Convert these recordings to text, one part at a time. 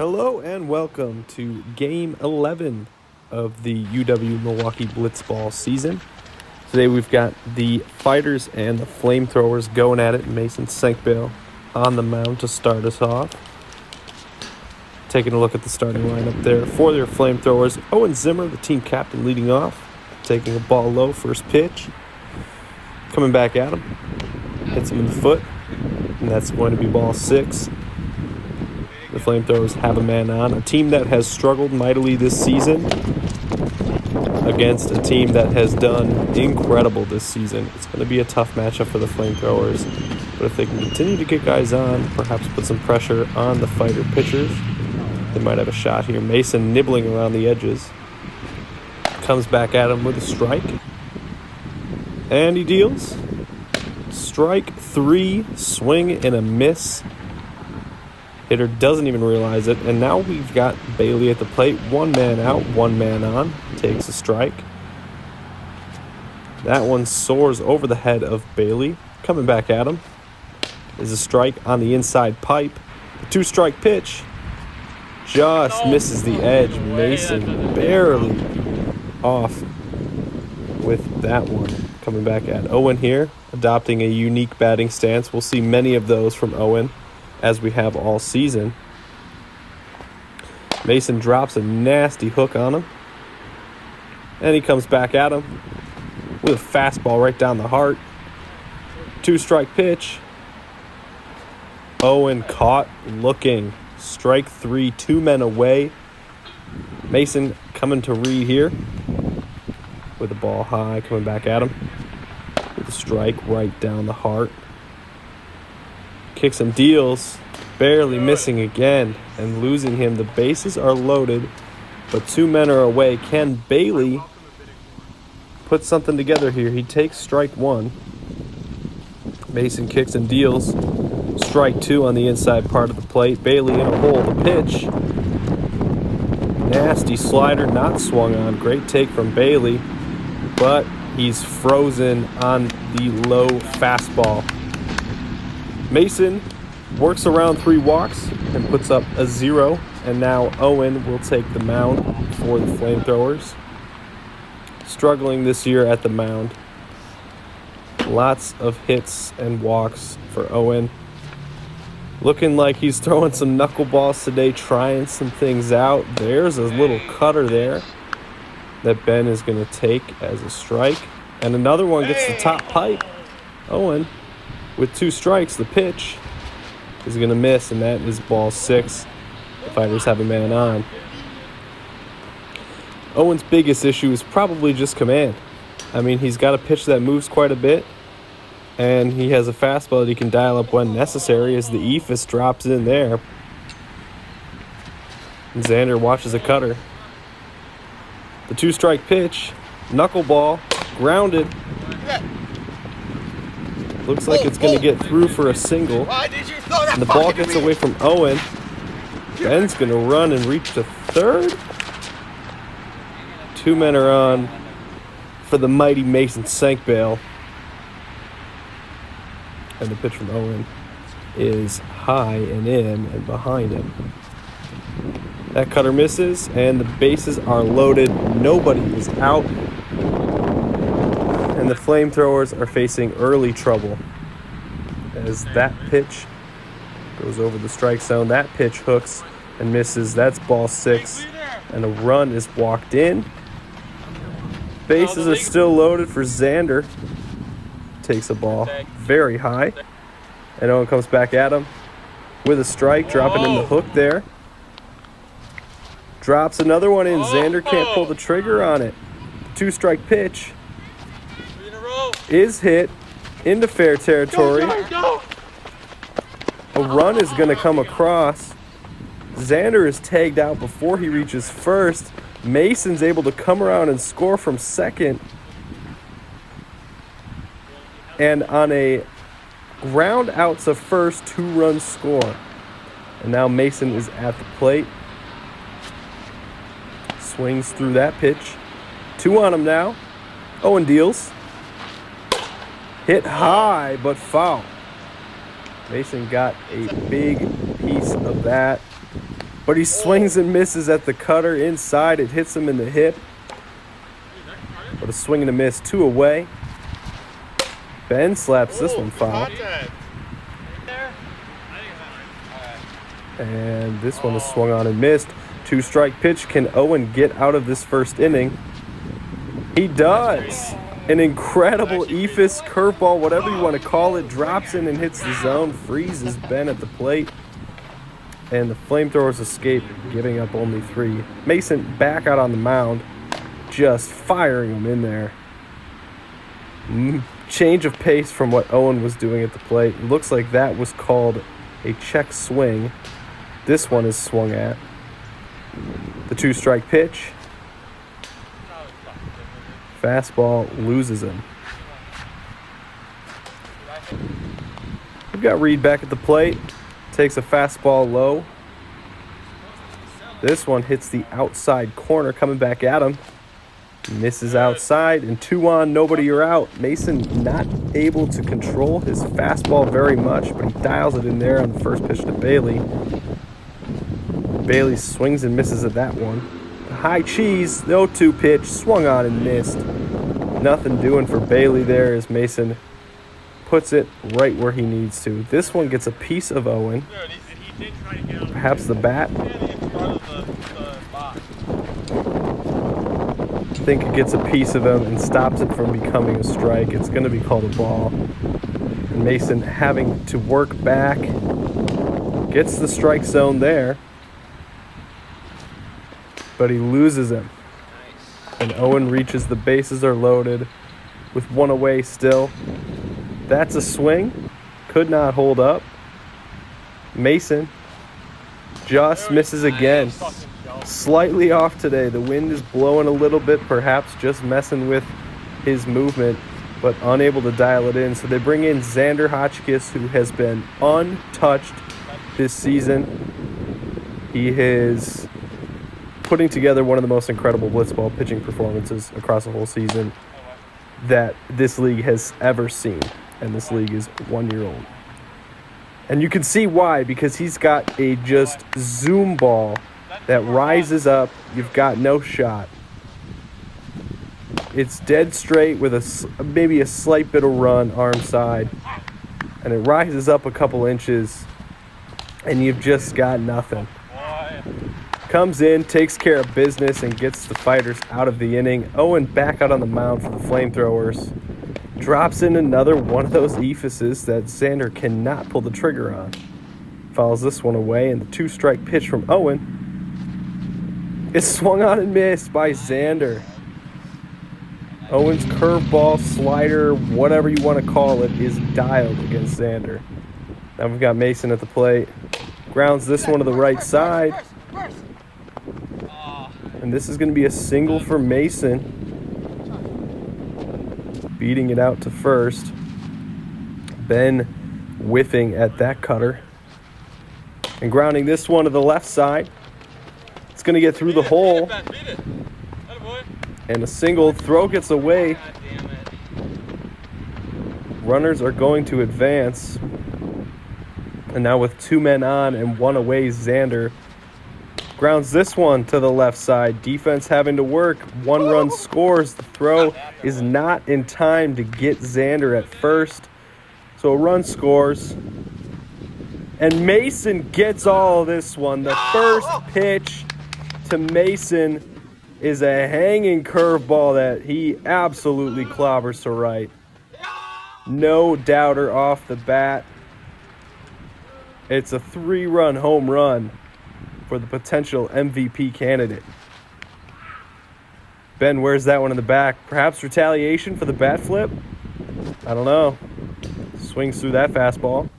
Hello and welcome to Game 11 of the UW-Milwaukee Blitzball season. Today we've got the Fighters and the Flamethrowers going at it. Mason Senkbeil on the mound to start us off. Taking a look at the starting lineup there. For their Flamethrowers, Owen Zimmer, the team captain, leading off. Taking a ball low, first pitch. Coming back at him. Hits him in the foot. And that's going to be ball 6. The Flamethrowers have a man on. A team that has struggled mightily this season against a team that has done incredible this season. It's going to be a tough matchup for the Flamethrowers. But if they can continue to get guys on, perhaps put some pressure on the fighter pitchers, they might have a shot here. Mason nibbling around the edges. Comes back at him with a strike. And he deals. Strike 3, swing and a miss. Hitter doesn't even realize it, and now we've got Bailey at the plate. One man out, one man on. Takes a strike. That one soars over the head of Bailey. Coming back at him is a strike on the inside pipe. The 2-strike pitch just misses the edge. Mason barely off with that one. Coming back at Owen here, adopting a unique batting stance. We'll see many of those from Owen, as we have all season. Mason drops a nasty hook on him. And he comes back at him with a fastball right down the heart. 2-strike pitch. Owen caught looking. Strike 3, 2 men away. Mason coming to read here with the ball high, coming back at him with a strike right down the heart. Kicks and deals, barely missing again and losing him. The bases are loaded, but 2 men are away. Can Bailey put something together here? He takes strike 1. Mason kicks and deals. Strike 2 on the inside part of the plate. Bailey in a hole. The pitch. Nasty slider, not swung on. Great take from Bailey, but he's frozen on the low fastball. Mason works around 3 walks and puts up a 0. And now Owen will take the mound for the Flamethrowers. Struggling this year at the mound. Lots of hits and walks for Owen. Looking like he's throwing some knuckleballs today, trying some things out. There's a little cutter there that Ben is going to take as a strike. And another one gets the top pipe. Owen, with 2 strikes, the pitch is going to miss, and that is ball 6. The Fighters have a man on. Owen's biggest issue is probably just command. I mean, he's got a pitch that moves quite a bit, and he has a fastball that he can dial up when necessary as the eephus drops in there. And Xander watches a cutter. The 2-strike pitch, knuckleball, grounded. Looks like it's going to get through for a single. And the ball gets away from Owen. Ben's going to run and reach to third. 2 men are on for the mighty Mason Senkbeil. And the pitch from Owen is high and in and behind him. That cutter misses, and the bases are loaded. Nobody is out. And the Flamethrowers are facing early trouble as that pitch goes over the strike zone. That pitch hooks and misses. That's ball 6, and a run is walked in. Bases are still loaded for Xander. Takes a ball very high, and Owen comes back at him with a strike, dropping in the hook there. Drops another one in. Xander can't pull the trigger on it. 2-strike pitch is hit into fair territory. A run is going to come across. Xander is tagged out before he reaches first. Mason's able to come around and score from second. And on a ground out to first, 2-run score. And now Mason is at the plate. Swings through that pitch. 2 on him now. Owen deals. Hit high, but foul. Mason got a big piece of that. But he swings and misses at the cutter inside. It hits him in the hip. But a swing and a miss, 2 away. Ben slaps this one foul. And this one is swung on and missed. 2-strike pitch. Can Owen get out of this first inning? He does. An incredible eephus curveball, whatever you want to call it, drops in and hits the zone, freezes Ben at the plate. And the Flamethrowers escape, giving up only 3. Mason back out on the mound, just firing him in there. Change of pace from what Owen was doing at the plate. Looks like that was called a check swing. This one is swung at. The 2-strike pitch. Fastball loses him. We've got Reed back at the plate. Takes a fastball low. This one hits the outside corner, coming back at him. Misses outside, and 2 on, nobody are out. Mason not able to control his fastball very much, but he dials it in there on the first pitch to Bailey. Bailey swings and misses at that one. High cheese, the 0-2 pitch, swung on and missed. Nothing doing for Bailey there as Mason puts it right where he needs to. This one gets a piece of Owen. Perhaps the bat. I think it gets a piece of him and stops it from becoming a strike. It's going to be called a ball. And Mason having to work back. Gets the strike zone there. But he loses him. And Owen reaches the bases are loaded with 1 away still. That's a swing. Could not hold up. Mason just misses again. Slightly off today. The wind is blowing a little bit, perhaps just messing with his movement, but unable to dial it in. So they bring in Xander Hotchkiss, who has been untouched this season. He is putting together one of the most incredible blitzball pitching performances across the whole season that this league has ever seen. And this league is 1 year old. And you can see why, because he's got a just zoom ball that rises up. You've got no shot. It's dead straight with maybe a slight bit of run arm side. And it rises up a couple inches, and you've just got nothing. Comes in, takes care of business, and gets the fighters out of the inning. Owen back out on the mound for the Flamethrowers. Drops in another one of those eephuses that Xander cannot pull the trigger on. Fouls this one away, and the 2-strike pitch from Owen is swung on and missed by Xander. Owen's curveball, slider, whatever you want to call it, is dialed against Xander. Now we've got Mason at the plate. Grounds this one to the right side. And this is going to be a single for Mason. Beating it out to first. Ben whiffing at that cutter. And grounding this one to the left side. It's going to get through the hole. And a single. Throw gets away. Runners are going to advance. And now with 2 men on and 1 away, Xander grounds this one to the left side. Defense having to work. 1 run scores. The throw is not in time to get Xander at first. So a run scores. And Mason gets all of this one. The first pitch to Mason is a hanging curveball that he absolutely clobbers to right. No doubter off the bat. It's a 3-run home run for the potential MVP candidate. Ben, where's that one in the back? Perhaps retaliation for the bat flip? I don't know. Swings through that fastball.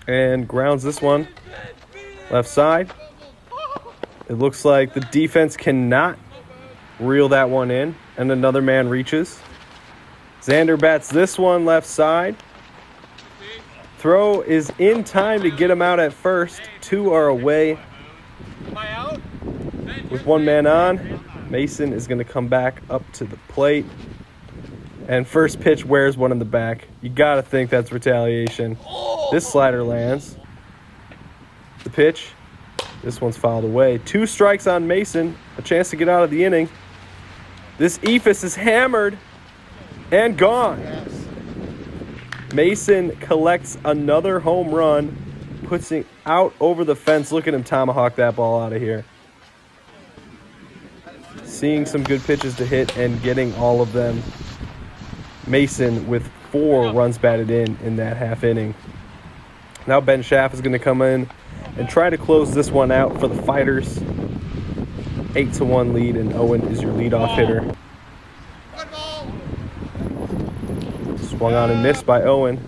And grounds this one left side. It looks like the defense cannot reel that one in, and another man reaches. Xander bats this one left side. Throw is in time to get him out at first. 2 are away. With 1 man on, Mason is going to come back up to the plate. And first pitch wears one in the back. You got to think that's retaliation. This slider lands. The the pitch. This one's fouled away. 2 strikes on Mason. A chance to get out of the inning. This eephus is hammered and gone. Mason collects another home run, puts it out over the fence. Look at him tomahawk that ball out of here. Seeing some good pitches to hit and getting all of them. Mason with 4 runs batted in that half inning. Now Ben Schaff is going to come in and try to close this one out for the Fighters. 8-1 lead, and Owen is your leadoff hitter. Swung on and missed by Owen.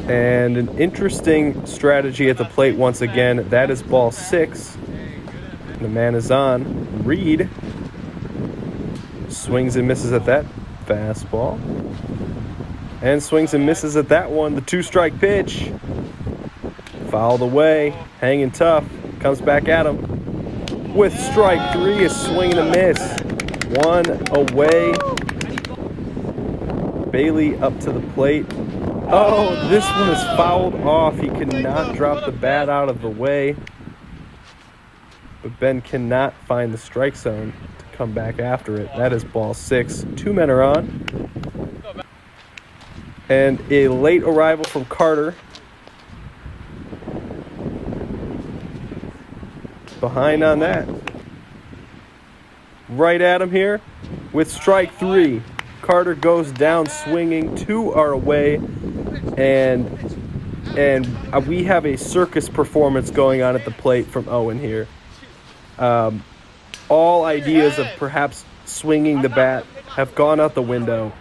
And an interesting strategy at the plate once again. That is ball 6. The man is on. Reed swings and misses at that fastball. And swings and misses at that one. The 2-strike pitch. Fouled away. Hanging tough. Comes back at him. With strike 3, a swing and a miss. 1 away. Bailey up to the plate. Oh, this one is fouled off. He cannot drop the bat out of the way. But Ben cannot find the strike zone to come back after it. That is ball 6. 2 men are on. And a late arrival from Carter. Behind on that. Right at him here with strike 3. Carter goes down swinging. 2 are away. And we have a circus performance going on at the plate from Owen here. All ideas of perhaps swinging the bat have gone out the window.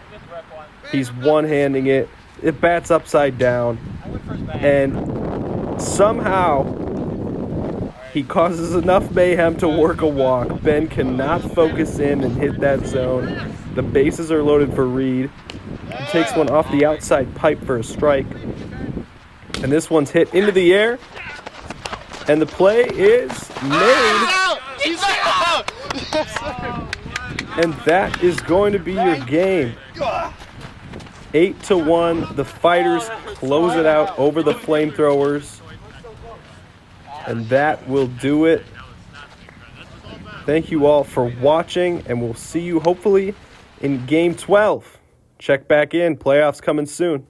He's one-handing it. It bats upside down. And somehow he causes enough mayhem to work a walk. Ben cannot focus in and hit that zone. The bases are loaded for Reed. He takes one off the outside pipe for a strike. And this one's hit into the air. And the play is made. And that is going to be your game. 8-1. The Fighters close it out over the Flamethrowers. And that will do it. Thank you all for watching, and we'll see you hopefully in Game 12. Check back in. Playoffs coming soon.